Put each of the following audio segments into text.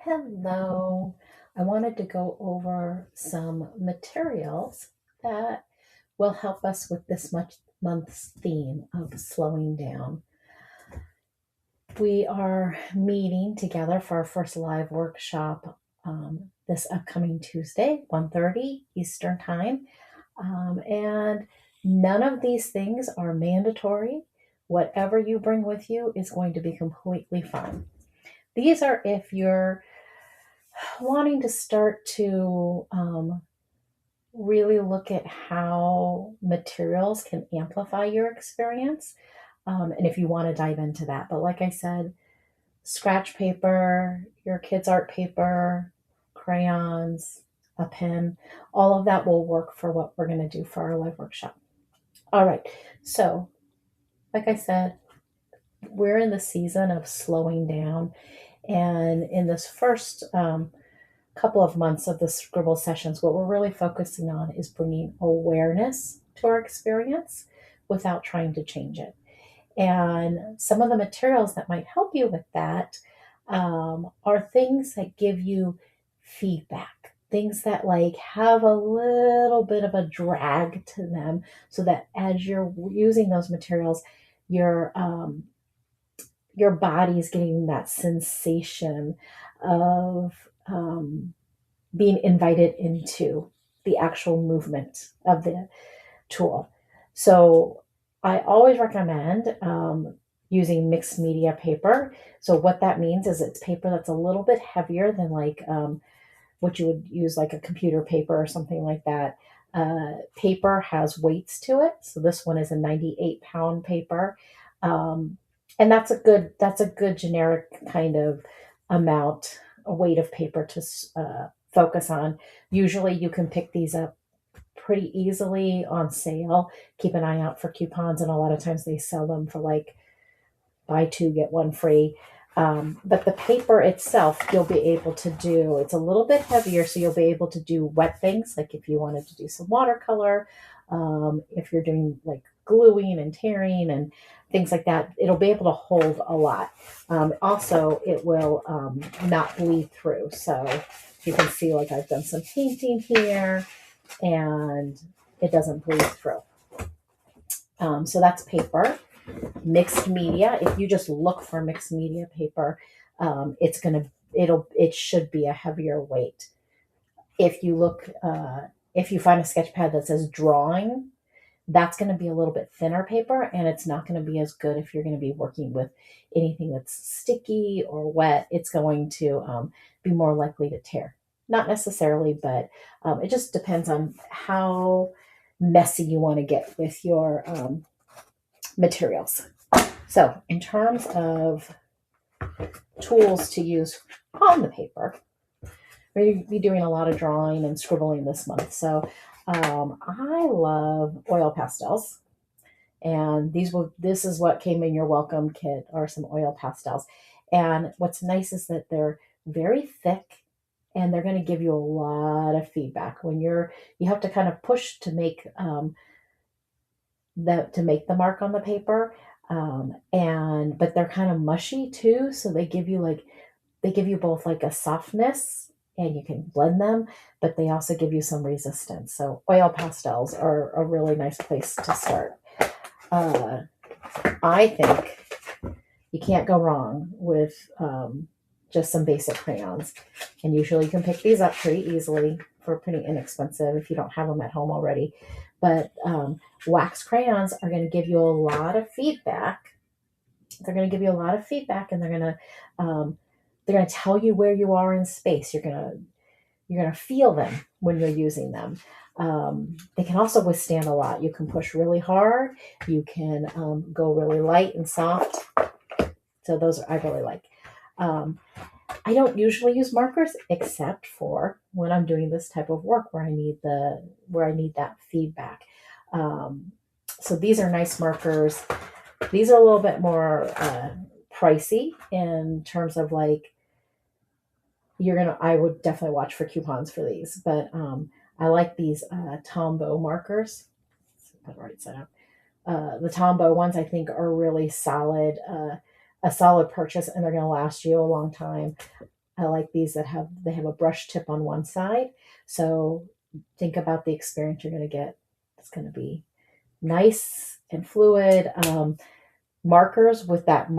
Hello. I wanted to go over some materials that will help us with this much month's theme of slowing down. We are meeting together for our first live workshop this upcoming Tuesday, 1:30 Eastern Time. And none of these things are mandatory. Whatever you bring with you is going to be completely fine. These are if you're wanting to start to really look at how materials can amplify your experience. And if you want to dive into that. But like I said, scratch paper, your kids' art paper, crayons, a pen, all of that will work for what we're going to do for our live workshop. All right. So, like I said, we're in the season of slowing down. And in this first couple of months of the scribble sessions, what we're really focusing on is bringing awareness to our experience without trying to change it. And some of the materials that might help you with that are things that give you feedback, things that like have a little bit of a drag to them, so that as you're using those materials, your your body's getting that sensation of being invited into the actual movement of the tool. So I always recommend using mixed media paper. So what that means is it's paper that's a little bit heavier than like what you would use like a computer paper or something like that. Paper has weights to it. So this one is a 98-pound paper. Um, and that's a good generic kind of amount, a weight of paper to focus on. Usually you can pick these up pretty easily on sale. Keep an eye out for coupons, and a lot of times they sell them for like buy two, get one free. But the paper itself, you'll be able to do, it's a little bit heavier, so you'll be able to do wet things, like if you wanted to do some watercolor, if you're doing like gluing and tearing and things like that, it'll be able to hold a lot. Also, it will not bleed through. So you can see, like, I've done some painting here and it doesn't bleed through. So that's paper. Mixed media. If you just look for mixed media paper, it should be a heavier weight. If you look, if you find a sketch pad that says drawing, that's going to be a little bit thinner paper, and it's not going to be as good if you're going to be working with anything that's sticky or wet. It's going to be more likely to tear. Not necessarily, but it just depends on how messy you want to get with your materials. So, in terms of tools to use on the paper, we're going to be doing a lot of drawing and scribbling this month. So, I love oil pastels, and this is what came in your welcome kit, are some oil pastels. And what's nice is that they're very thick, and they're going to give you a lot of feedback when you have to kind of push to make the mark on the paper. And but they're kind of mushy too, so they give you both like a softness, and you can blend them, but they also give you some resistance. So oil pastels are a really nice place to start. uh, I think you can't go wrong with just some basic crayons, and usually you can pick these up pretty easily for pretty inexpensive if you don't have them at home already. But wax crayons are going to give you a lot of feedback. They're going to give you a lot of feedback, and they're going to tell you where you are in space. You're going to feel them when you're using them. They can also withstand a lot. You can push really hard. You can go really light and soft. So those I really like. I don't usually use markers except for when I'm doing this type of work where I need that feedback. So these are nice markers. These are a little bit more pricey in terms of like I would definitely watch for coupons for these, but I like these Tombow markers. Put it right side up. The Tombow ones I think are really solid, a solid purchase, and they're going to last you a long time. I like these that they have a brush tip on one side. So think about the experience you're going to get. It's going to be nice and fluid. Markers with that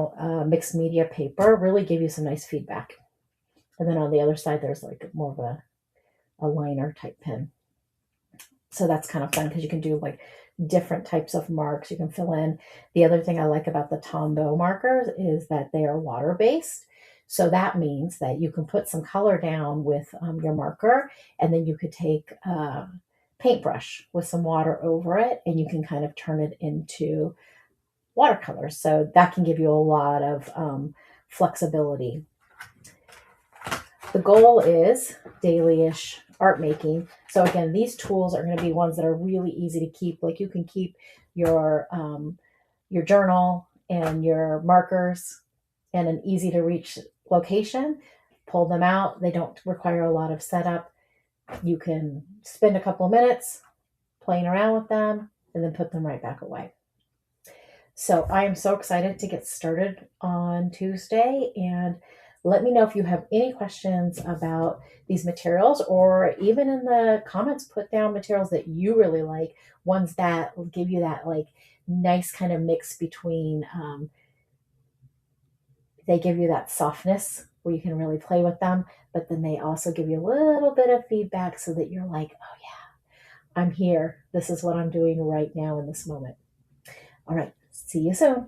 mixed media paper really give you some nice feedback. And then on the other side, there's like more of a liner type pen. So that's kind of fun because you can do like different types of marks you can fill in. The other thing I like about the Tombow markers is that they are water based. So that means that you can put some color down with your marker, and then you could take a paintbrush with some water over it, and you can kind of turn it into watercolors. So that can give you a lot of flexibility. The goal is daily-ish art making. So again, these tools are going to be ones that are really easy to keep. Like you can keep your journal and your markers in an easy to reach location. Pull them out. They don't require a lot of setup. You can spend a couple of minutes playing around with them and then put them right back away. So I am so excited to get started on Tuesday, and let me know if you have any questions about these materials, or even in the comments, put down materials that you really like, ones that will give you that like nice kind of mix between, they give you that softness where you can really play with them, but then they also give you a little bit of feedback so that you're like, oh yeah, I'm here. This is what I'm doing right now in this moment. All right. See you soon.